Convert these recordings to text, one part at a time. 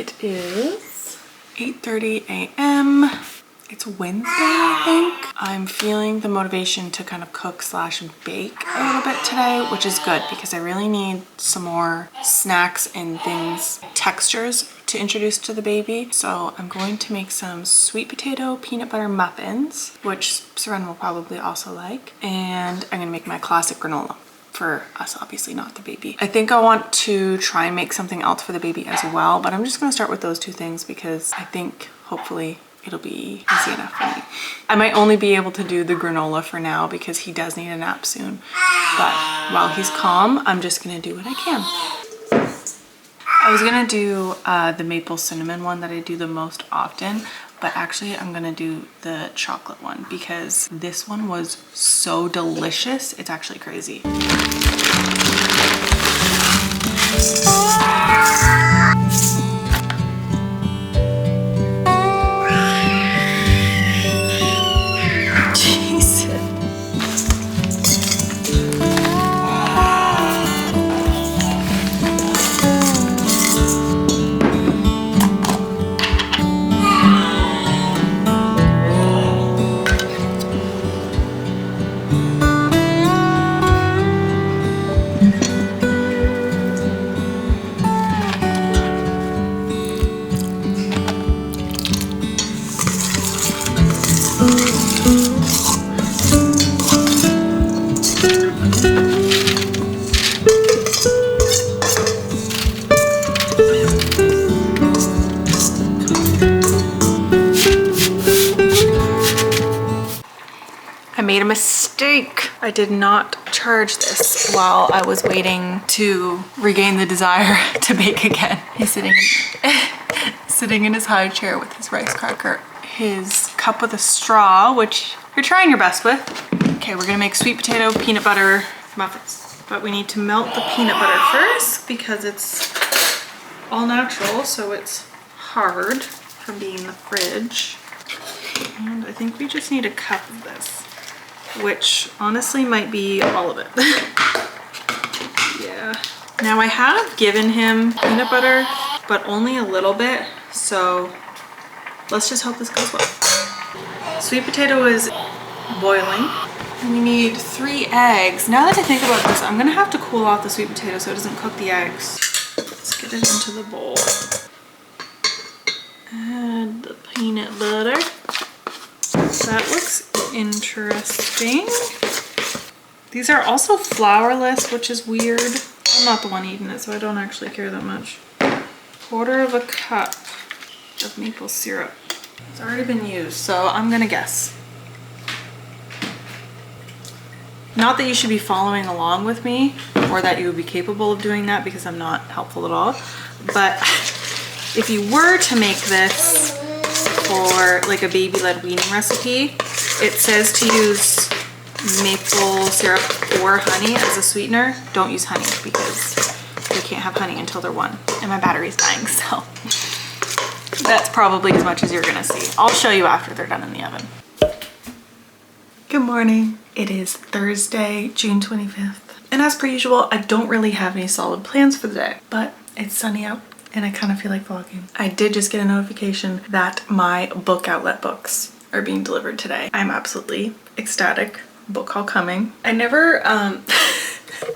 It is 8:30 a.m. It's Wednesday, I think. I'm feeling the motivation to kind of cook slash bake a little bit today, which is good because I really need some more snacks and things, textures to introduce to the baby. So I'm going to make some sweet potato peanut butter muffins, which Seren will probably also like. And I'm gonna make my classic granola. For us, obviously, not the baby. I think I want to try and make something else for the baby as well, but I'm just gonna start with those two things because I think hopefully it'll be easy enough for me. I might only be able to do the granola for now because he does need a nap soon. But while he's calm, I'm just gonna do what I can. I was gonna do the maple cinnamon one that I do the most often, but actually I'm gonna do the chocolate one because this one was so delicious. It's actually crazy. I made a mistake. I did not charge this while I was waiting to regain the desire to bake again. He's sitting in his high chair with his rice cracker, his cup with a straw, which you're trying your best with. Okay, we're gonna make sweet potato peanut butter muffins. But we need to melt the peanut butter first because it's all natural, so it's hard from being in the fridge. And I think we just need a cup of this, which honestly might be all of it. Yeah. Now I have given him peanut butter, but only a little bit, so let's just hope this goes well. Sweet potato is boiling. We need 3 eggs. Now that I think about this, I'm gonna have to cool off the sweet potato so it doesn't cook the eggs. Let's get it into the bowl. Add the peanut butter. That looks interesting. These are also flourless, which is weird. I'm not the one eating it, so I don't actually care that much. 1/4 cup of maple syrup. It's already been used, so I'm gonna guess. Not that you should be following along with me or that you would be capable of doing that because I'm not helpful at all. But if you were to make this for like a baby-led weaning recipe, it says to use maple syrup or honey as a sweetener. Don't use honey because they can't have honey until they're 1. And my battery's dying, so that's probably as much as you're gonna see. I'll show you after they're done in the oven. Good morning. It is Thursday, June 25th. And as per usual, I don't really have any solid plans for the day, but it's sunny out and I kind of feel like vlogging. I did just get a notification that my book outlet books are being delivered today. I'm absolutely ecstatic. Book haul coming. I never,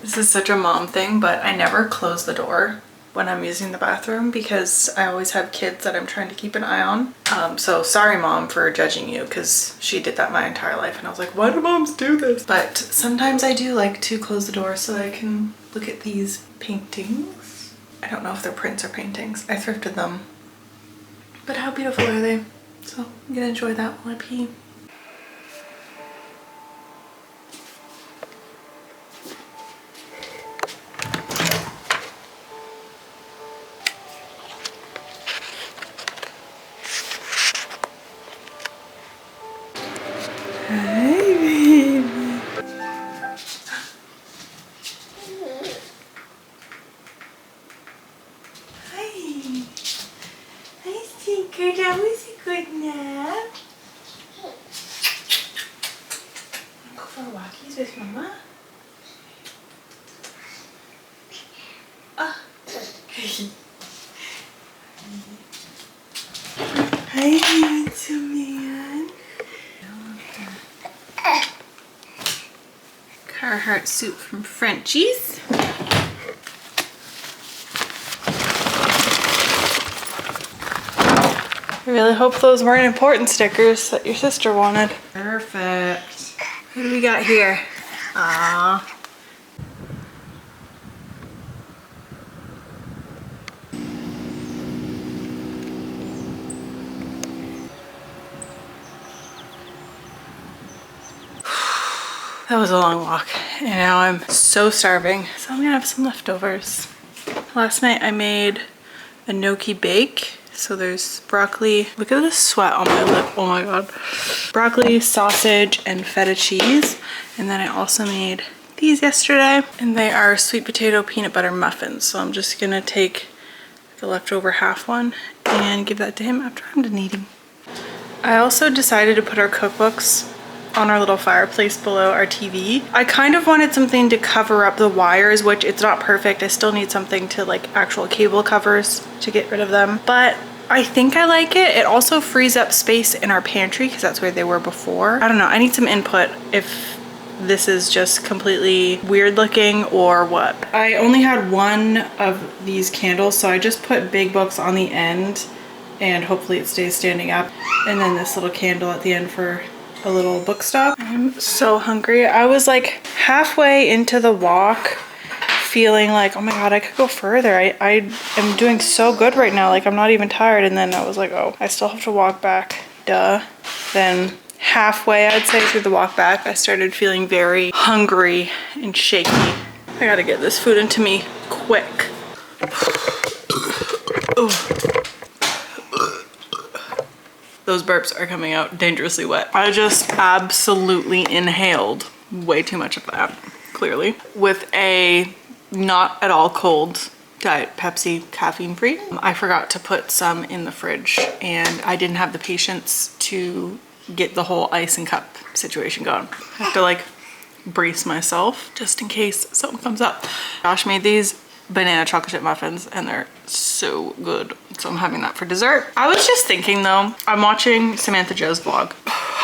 this is such a mom thing, but I never close the door when I'm using the bathroom because I always have kids that I'm trying to keep an eye on. So sorry mom for judging you because she did that my entire life and I was like, why do moms do this? But sometimes I do like to close the door so I can look at these paintings. I don't know if they're prints or paintings. I thrifted them. But how beautiful are they? So I'm gonna enjoy that while I pee. That was a good nap. Go for walkies with Mama. pizza man. Carhartt soup from Frenchie's. I really hope those weren't important stickers that your sister wanted. Perfect. Who do we got here? Aww. That was a long walk, and now I'm so starving, so I'm gonna have some leftovers. Last night I made a gnocchi bake, so there's broccoli. Look at the sweat on my lip, oh my god. Broccoli, sausage, and feta cheese, and then I also made these yesterday, and they are sweet potato peanut butter muffins, so I'm just gonna take the leftover half one and give that to him after I'm done eating. I also decided to put our cookbooks on our little fireplace below our TV. I kind of wanted something to cover up the wires, which it's not perfect. I still need something to like actual cable covers to get rid of them, but I think I like it. It also frees up space in our pantry because that's where they were before. I don't know, I need some input if this is just completely weird looking or what. I only had one of these candles, so I just put big books on the end and hopefully it stays standing up, and then this little candle at the end for a little book stop. I'm so hungry. I was like halfway into the walk feeling like, oh my god, I could go further. I am doing so good right now, like I'm not even tired, and then I was like, oh, I still have to walk back, duh. Then halfway, I'd say, through the walk back, I started feeling very hungry and shaky. I gotta get this food into me quick. Ooh. Those burps are coming out dangerously wet. I just absolutely inhaled way too much of that, clearly, with a not at all cold Diet Pepsi, caffeine free. I forgot to put some in the fridge and I didn't have the patience to get the whole ice and cup situation going. I have to like brace myself just in case something comes up. Josh made these banana chocolate chip muffins and they're so good, so I'm having that for dessert. I was just thinking though, I'm watching Samantha Joe's vlog.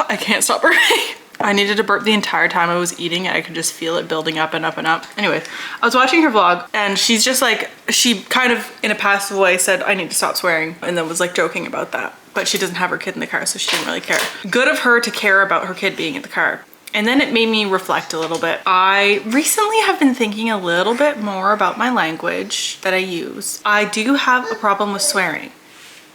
I can't stop burping. I needed to burp the entire time I was eating and I could just feel it building up and up and up. Anyway, I was watching her vlog and she's just like, she kind of in a passive way said, I need to stop swearing, and then was like joking about that. But she doesn't have her kid in the car, so she didn't really care. Good of her to care about her kid being in the car. And then it made me reflect a little bit. I recently have been thinking a little bit more about my language that I use. I do have a problem with swearing.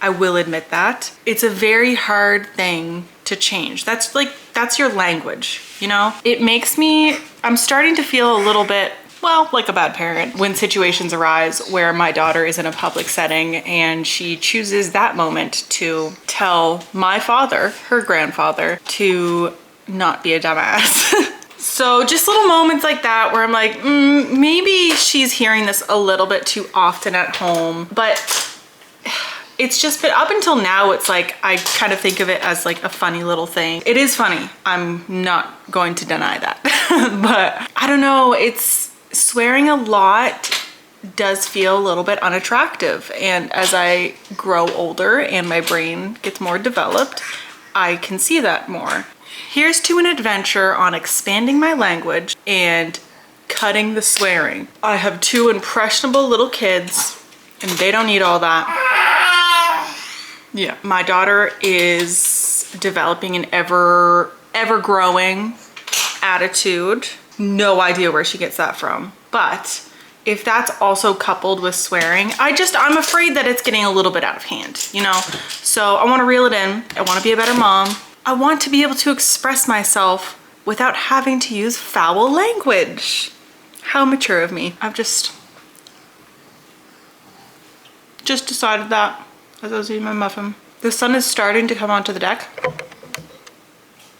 I will admit that. It's a very hard thing to change. That's your language, you know? It makes me, I'm starting to feel a little bit, well, like a bad parent when situations arise where my daughter is in a public setting and she chooses that moment to tell my father, her grandfather, to not be a dumbass. So just little moments like that where I'm like, maybe she's hearing this a little bit too often at home, but it's just been up until now, it's like, I kind of think of it as like a funny little thing. It is funny. I'm not going to deny that. But I don't know, it's swearing a lot does feel a little bit unattractive. And as I grow older and my brain gets more developed, I can see that more. Here's to an adventure on expanding my language and cutting the swearing. I have two impressionable little kids and they don't need all that. Yeah, my daughter is developing an ever growing attitude. No idea where she gets that from. But if that's also coupled with swearing, I'm afraid that it's getting a little bit out of hand, you know? So I want to reel it in. I want to be a better mom. I want to be able to express myself without having to use foul language. How mature of me. I've just decided that as I was eating my muffin. The sun is starting to come onto the deck.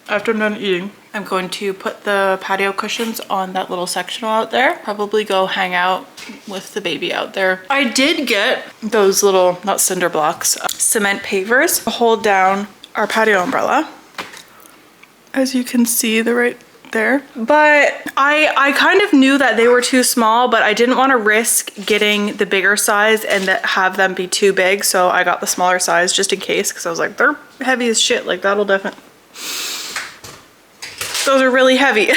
After I'm done eating, I'm going to put the patio cushions on that little sectional out there. Probably go hang out with the baby out there. I did get those little, not cinder blocks, cement pavers to hold down our patio umbrella. As you can see, they're right there. But I kind of knew that they were too small, but I didn't want to risk getting the bigger size and that have them be too big. So I got the smaller size just in case, because I was like, they're heavy as shit. Like that'll definitely, those are really heavy.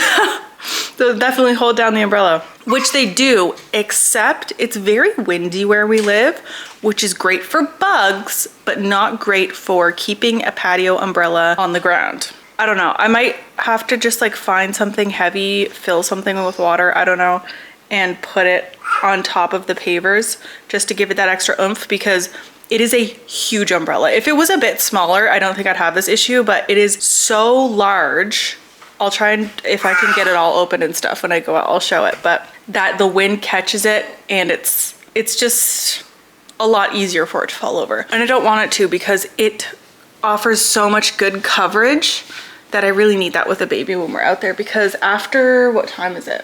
They'll definitely hold down the umbrella, which they do, except it's very windy where we live, which is great for bugs, but not great for keeping a patio umbrella on the ground. I don't know. I might have to just like find something heavy, fill something with water, I don't know, and put it on top of the pavers just to give it that extra oomph, because it is a huge umbrella. If it was a bit smaller, I don't think I'd have this issue, but it is so large. I'll try and, if I can get it all open and stuff when I go out, I'll show it, but that the wind catches it and it's just a lot easier for it to fall over. And I don't want it to, because it offers so much good coverage that I really need that with a baby when we're out there, because after, what time is it?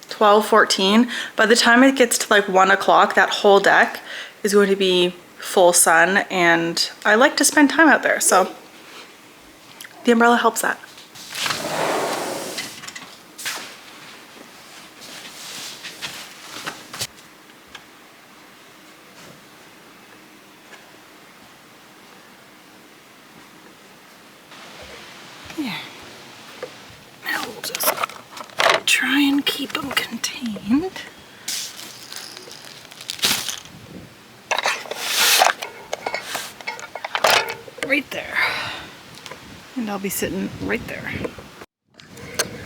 12:14. By the time it gets to like 1 o'clock, that whole deck is going to be full sun, and I like to spend time out there. So the umbrella helps that. Yeah. Now we'll just try and keep them contained. Right there. And I'll be sitting right there.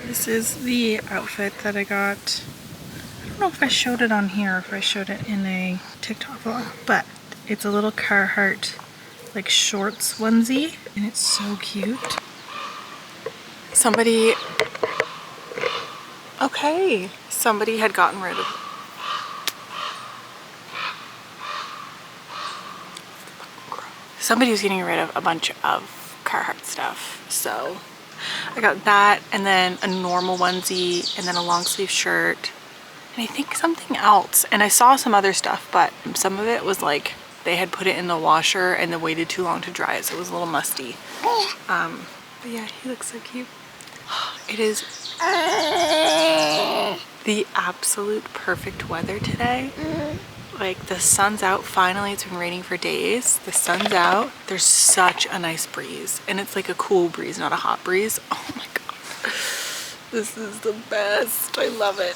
This is the outfit that I got. I don't know if I showed it on here or if I showed it in a TikTok vlog, but it's a little Carhartt like shorts onesie, and it's so cute. Somebody had gotten rid of somebody was getting rid of a bunch of Carhartt stuff, so I got that, and then a normal onesie, and then a long sleeve shirt, and I think something else, and I saw some other stuff, but some of it was like they had put it in the washer and then waited too long to dry it, so it was a little musty. But yeah, he looks so cute. It is the absolute perfect weather today. Like the sun's out finally. It's been raining for days. The sun's out. There's such a nice breeze, and it's like a cool breeze, not a hot breeze. Oh my god, this is the best. I love it.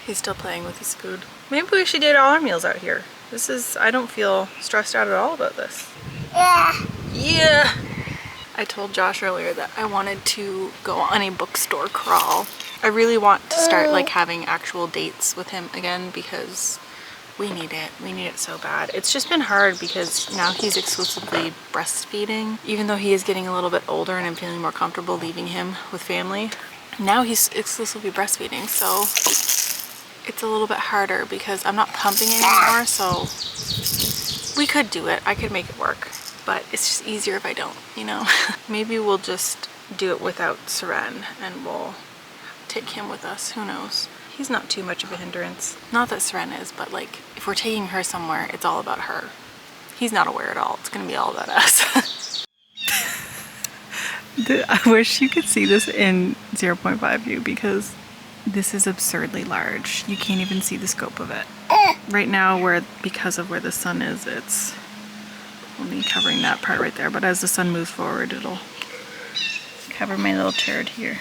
He's still playing with his food. Maybe we should eat all our meals out here. This is, I don't feel stressed out at all about this. Yeah. I told Josh earlier that I wanted to go on a bookstore crawl. I really want to start like having actual dates with him again, because we need it. We need it so bad. It's just been hard because now he's exclusively breastfeeding. Even though he is getting a little bit older and I'm feeling more comfortable leaving him with family, now he's exclusively breastfeeding, so it's a little bit harder because I'm not pumping anymore. So we could do it. I could make it work, but it's just easier if I don't, you know? Maybe we'll just do it without Seren and we'll take him with us. Who knows? He's not too much of a hindrance. Not that Seren is, but like if we're taking her somewhere, it's all about her. He's not aware at all. It's gonna be all about us. I wish you could see this in 0.5 view, because this is absurdly large. You can't even see the scope of it. Right now, because of where the sun is, it's only covering that part right there, but as the sun moves forward, it'll cover my little turd here.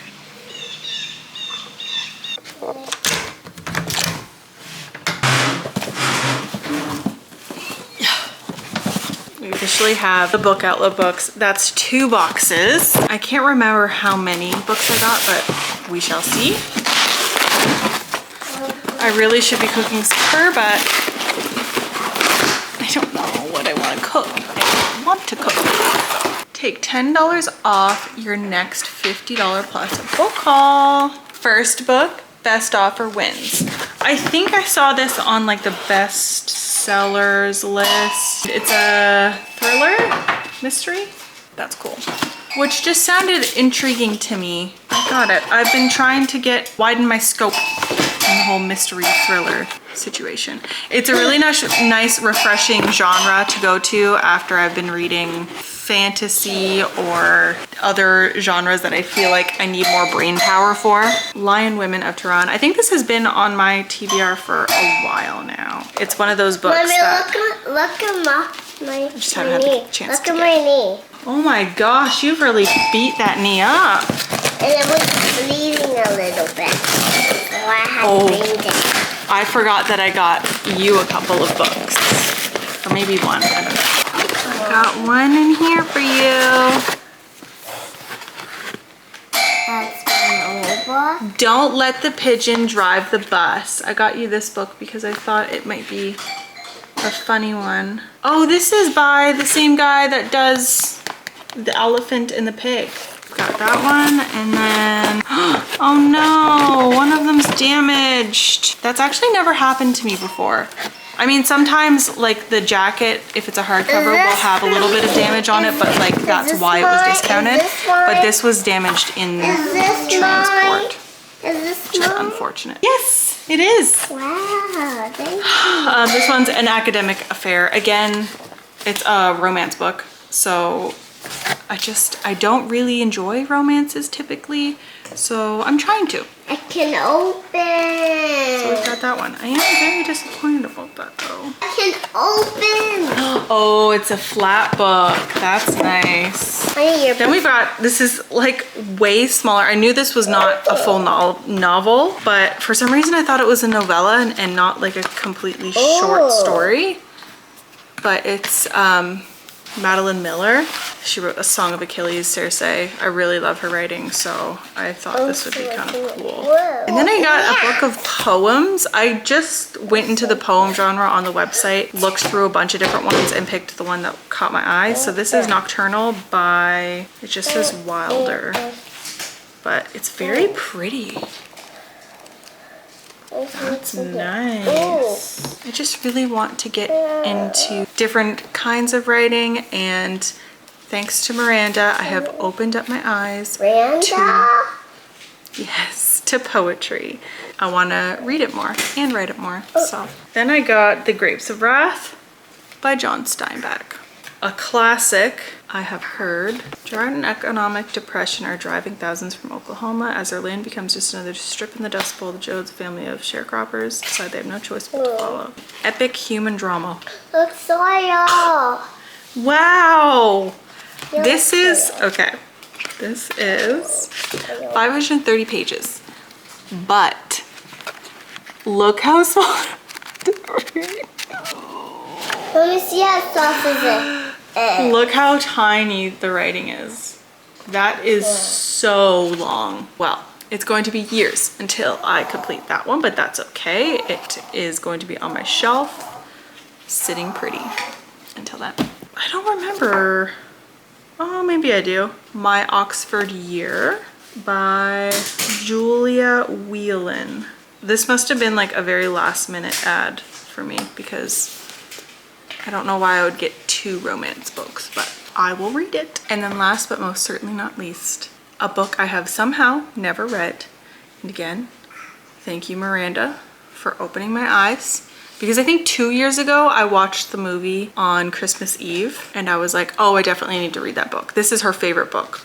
We officially have the Book Outlet books. That's 2 boxes. I can't remember how many books I got, but we shall see. I really should be cooking supper, but I don't know what I want to cook. I want to cook. Take $10 off your next $50 plus book haul. First book, best offer wins. I think I saw this on like the best sellers list. It's a thriller mystery. That's cool. Which just sounded intriguing to me. I got it. I've been trying to widen my scope in the whole mystery thriller situation. It's a really nice, refreshing genre to go to after I've been reading fantasy or other genres that I feel like I need more brain power for. Lion Women of Tehran. I think this has been on my TBR for a while now. It's one of those books Mommy, that... look at my just haven't had the chance Look to at get. my knee. Oh my gosh, you've really beat that knee up. And it was bleeding a little bit. So I had to read it. I forgot that I got you a couple of books. Or maybe one, I don't know. I got one in here for you. That's my old book. Don't Let the Pigeon Drive the Bus. I got you this book because I thought it might be a funny one. Oh, this is by the same guy that does The Elephant and the Pig. Got that one, and then, oh no, one of them's damaged. That's actually never happened to me before. I mean, sometimes like the jacket, if it's a hardcover, will have a little bit of damage on it, but like that's why it was discounted. But this was damaged in transport, which is unfortunate. Yes, it is. Wow, thank you. This one's An Academic Affair. Again, it's a romance book, so I don't really enjoy romances typically, so I'm trying to. I can open. So we've got that one. I am very disappointed about that though. I can open. Oh, it's a flat book. That's nice. Then we've got, this is like way smaller. I knew this was not a full novel, but for some reason I thought it was a novella and not like a completely short story. But it's Madeline Miller. She wrote A Song of Achilles, Circe. I really love her writing, so I thought this would be kind of cool. And then I got a book of poems. I just went into the poem genre on the website, looked through a bunch of different ones, and picked the one that caught my eye. So this is Nocturnal by, it just says Wilder, but it's very pretty. That's nice. I just really want to get into different kinds of writing, and thanks to Miranda, I have opened up my eyes to poetry. I want to read it more and write it more. So then I got The Grapes of Wrath by John Steinbeck. A classic, I have heard. Drought and economic depression are driving thousands from Oklahoma as their land becomes just another strip in the Dust Bowl. The Jodes family of sharecroppers decide they have no choice but to follow. Epic human drama. Look, soil. Wow. This is, okay. This is 530 pages, but look how small. Let me see how soft is it. Look how tiny the writing is. That is so long. Well, it's going to be years until I complete that one, but that's okay. It is going to be on my shelf, sitting pretty until then. I don't remember. Oh, maybe I do. My Oxford Year by Julia Whelan. This must have been like a very last minute ad for me because I don't know why I would get 2 romance books, but I will read it. And then last but most certainly not least, a book I have somehow never read. And again, thank you, Miranda, for opening my eyes. Because I think 2 years ago, I watched the movie on Christmas Eve and I was like, oh, I definitely need to read that book. This is her favorite book,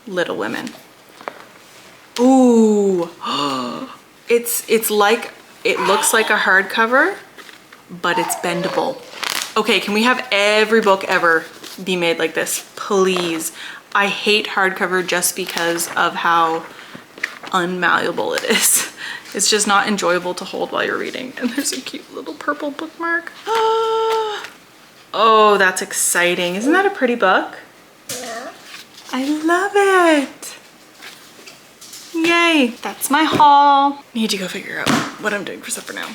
Little Women. Ooh, it's like, it looks like a hardcover, but it's bendable. Okay, can we have every book ever be made like this, please? I hate hardcover just because of how unmalleable it is. It's just not enjoyable to hold while you're reading. And there's a cute little purple bookmark. Oh, that's exciting. Isn't that a pretty book? Yeah. I love it. Yay, that's my haul. Need to go figure out what I'm doing for supper now.